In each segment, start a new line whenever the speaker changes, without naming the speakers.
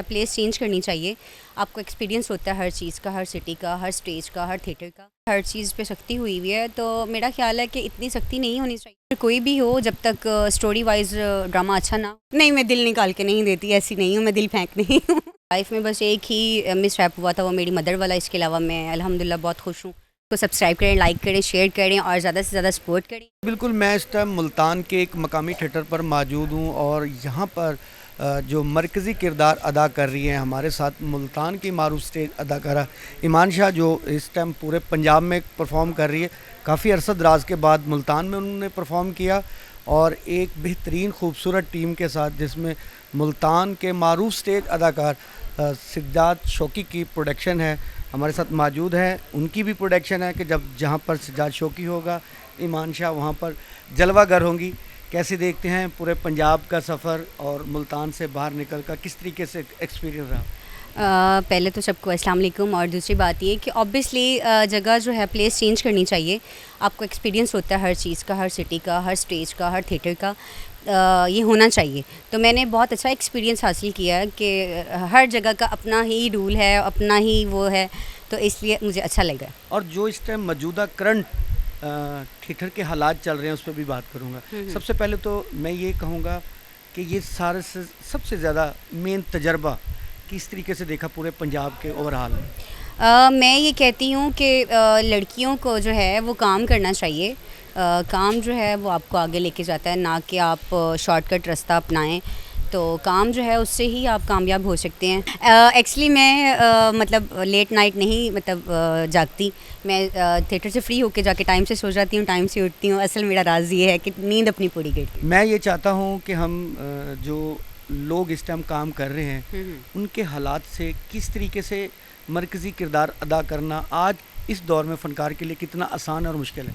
Place change करनी चाहिए। आपको एक्सपीरियंस होता है हर चीज़ का, हर सिटी का, हर स्टेज का, हर थिएटर का, हर चीज़ पे सख्ती हुई हुई है। तो मेरा ख्याल है कि इतनी सख्ती नहीं होनी चाहिए। कोई भी हो, जब तक स्टोरी वाइज ड्रामा अच्छा ना हो। नहीं, मैं दिल निकाल के नहीं देती, ऐसी नहीं हूँ, मैं दिल फेंक नहीं हूँ। लाइफ में बस एक ही मिस रैप हुआ था, वो मेरी मदर वाला। इसके अलावा मैं अल्हम्दुलिल्लाह बहुत खुश हूँ। तो सब्सक्राइब करें, लाइक करें, शेयर करें और ज़्यादा से ज़्यादा सपोर्ट करें।
बिल्कुल, मैं इस टाइम मुल्तान के एक मकामी थिएटर पर मौजूद हूँ और यहाँ पर जो मरकज़ी किरदार अदा कर रही हैं हमारे साथ मुल्तान की मारूफ स्टेज अदाकारा ईमान शाह, जो इस टाइम पूरे पंजाब में परफॉर्म कर रही है। काफ़ी अरसद राज के बाद मुल्तान में उन्होंने परफॉर्म किया और एक बेहतरीन खूबसूरत टीम के साथ, जिसमें मुल्तान के मारूफ स्टेज अदाकार सज्जाद शौकी की प्रोडक्शन है, हमारे साथ मौजूद है। उनकी भी प्रोडक्शन है कि जब जहाँ पर सज्जाद शौकी होगा, ईमान शाह वहाँ पर जलवागर होंगी। कैसे देखते हैं पूरे पंजाब का सफ़र और मुल्तान से बाहर निकल कर किस तरीके से एक्सपीरियंस रहा?
पहले तो सबको अस्सलाम वालेकुम। और दूसरी बात ये कि ऑब्वियसली जगह जो है प्लेस चेंज करनी चाहिए। आपको एक्सपीरियंस होता है हर चीज़ का, हर सिटी का, हर स्टेज का, हर थिएटर का। ये होना चाहिए। तो मैंने बहुत अच्छा एक्सपीरियंस हासिल किया कि हर जगह का अपना ही रूल है, अपना ही वो है, तो इसलिए मुझे अच्छा लगा।
और जो इस टाइम मौजूदा करंट थिएटर के हालात चल रहे हैं उस पर भी बात करूँगा। सबसे पहले तो मैं ये कहूँगा कि ये सारे से सबसे ज़्यादा मेन तजर्बा किस तरीके से देखा पूरे पंजाब के ओवरऑल में?
मैं ये कहती हूँ कि लड़कियों को जो है वो काम करना चाहिए। काम जो है वो आपको आगे लेके जाता है, ना कि आप शॉर्टकट रास्ता अपनाएं। तो काम जो है उससे ही आप कामयाब हो सकते हैं। एक्चुअली मैं मतलब लेट नाइट नहीं जागती। मैं थिएटर से फ्री होके जाके टाइम से सो जाती हूँ, टाइम से उठती हूँ। असल मेरा राज ये है कि नींद अपनी पूरी करती हूँ।
मैं ये चाहता हूँ कि हम जो लोग इस टाइम काम कर रहे हैं उनके हालात से किस तरीके से मरकज़ी किरदार अदा करना आज इस दौर में फ़नकार के लिए कितना आसान और मुश्किल है?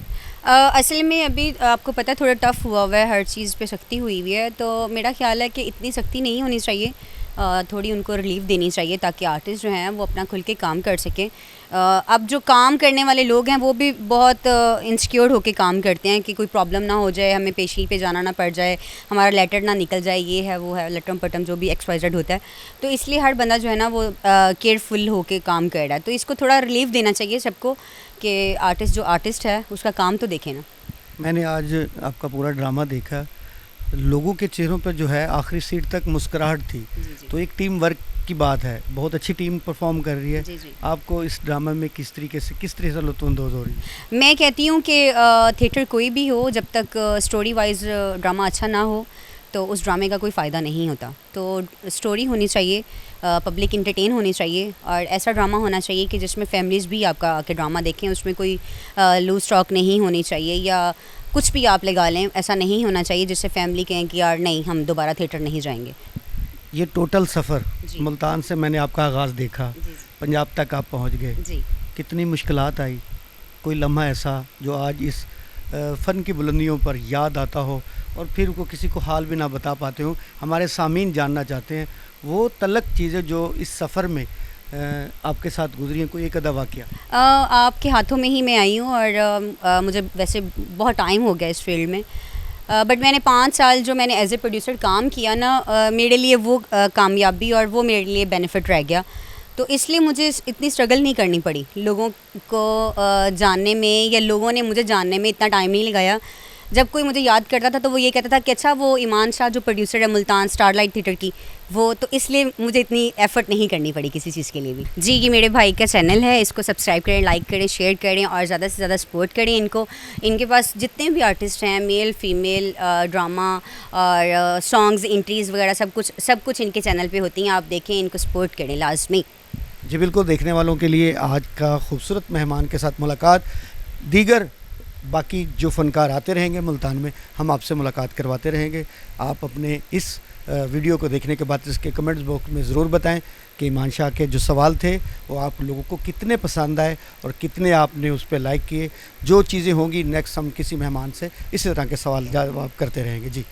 असल में अभी आपको पता है थोड़ा टफ़ हुआ हुआ है, हर चीज़ पे सख्ती हुई हुई है। तो मेरा ख्याल है कि इतनी सख्ती नहीं होनी चाहिए। थोड़ी उनको रिलीफ देनी चाहिए ताकि आर्टिस्ट जो हैं वो अपना खुल के काम कर सकें। अब जो काम करने वाले लोग हैं वो भी बहुत इनसिक्योर होके काम करते हैं कि कोई प्रॉब्लम ना हो जाए, हमें पेशी पे जाना ना पड़ जाए, हमारा लेटर ना निकल जाए, ये है वो है, लटम पटम जो भी एक्सवाइजेड होता है। तो इसलिए हर बंदा जो है ना वो केयरफुल होके काम कर रहा है। तो इसको थोड़ा रिलीफ देना चाहिए सबको कि आर्टिस्ट जो आर्टिस्ट है उसका काम तो देखे ना।
मैंने आज आपका पूरा ड्रामा देखा, लोगों के चेहरों पर जो है आखिरी सीट तक मुस्कुराहट थी।
जी।
तो एक टीम वर्क की बात है, बहुत अच्छी टीम परफॉर्म कर रही है।
जी।
आपको इस ड्रामा में किस तरीके से लुत्फ़अंदोज़ हो रही है?
मैं कहती हूँ कि थिएटर कोई भी हो, जब तक स्टोरी वाइज ड्रामा अच्छा ना हो तो उस ड्रामे का कोई फ़ायदा नहीं होता। तो स्टोरी होनी चाहिए, पब्लिक इंटरटेन होनी चाहिए और ऐसा ड्रामा होना चाहिए कि जिसमें फैमिलीज़ भी आपका आके ड्रामा देखें। उसमें कोई लूज़ टॉक नहीं होनी चाहिए या कुछ भी आप लगा लें, ऐसा नहीं होना चाहिए जिससे फैमिली कहें कि यार नहीं, हम दोबारा थिएटर नहीं जाएंगे।
ये टोटल सफ़र
जी।
मुल्तान से मैंने आपका आगाज़ देखा,
जी
पंजाब तक आप पहुंच गए।
जी।
कितनी मुश्किलात आई? कोई लम्हा ऐसा जो आज इस फ़न की बुलंदियों पर याद आता हो और फिर वो किसी को हाल भी ना बता पाते हो? हमारे सामीन जानना चाहते हैं वो तलक चीज़ें जो इस सफ़र में आपके साथ गुजरी हैं। कोई एक अदा वाक़या?
आपके हाथों में ही मैं आई हूँ और मुझे वैसे बहुत टाइम हो गया इस फील्ड में। बट मैंने 5 साल जो मैंने एज ए प्रोड्यूसर काम किया ना, मेरे लिए वो कामयाबी और वो मेरे लिए बेनिफिट रह गया। तो इसलिए मुझे इतनी स्ट्रगल नहीं करनी पड़ी लोगों को जानने में, या लोगों ने मुझे जानने में इतना टाइम नहीं लगाया। जब कोई मुझे याद करता था तो वो ये कहता था कि अच्छा वो ईमान शाह जो प्रोड्यूसर है मुल्तान स्टारलाइट थिएटर की, वो, तो इसलिए मुझे इतनी एफ़र्ट नहीं करनी पड़ी किसी चीज़ के लिए भी। जी, ये मेरे भाई का चैनल है, इसको सब्सक्राइब करें, लाइक करें, शेयर करें और ज़्यादा से ज़्यादा सपोर्ट करें इनको। इनके पास जितने भी आर्टिस्ट हैं, मेल फीमेल, ड्रामा और सॉन्ग्स, एंट्रीज़ वगैरह सब कुछ इनके चैनल पे होती हैं। आप देखें, इनको सपोर्ट करें लाजमी।
जी बिल्कुल, देखने वालों के लिए आज का खूबसूरत मेहमान के साथ मुलाकात। दीगर बाकी जो फ़नकार आते रहेंगे मुल्तान में, हम आपसे मुलाकात करवाते रहेंगे। आप अपने इस वीडियो को देखने के बाद इसके कमेंट्स बॉक्स में ज़रूर बताएं कि ईमान शाह के जो सवाल थे वो आप लोगों को कितने पसंद आए और कितने आपने उस पर लाइक किए। जो चीज़ें होंगी नेक्स्ट हम किसी मेहमान से इसी तरह के सवाल जवाब करते रहेंगे। जी।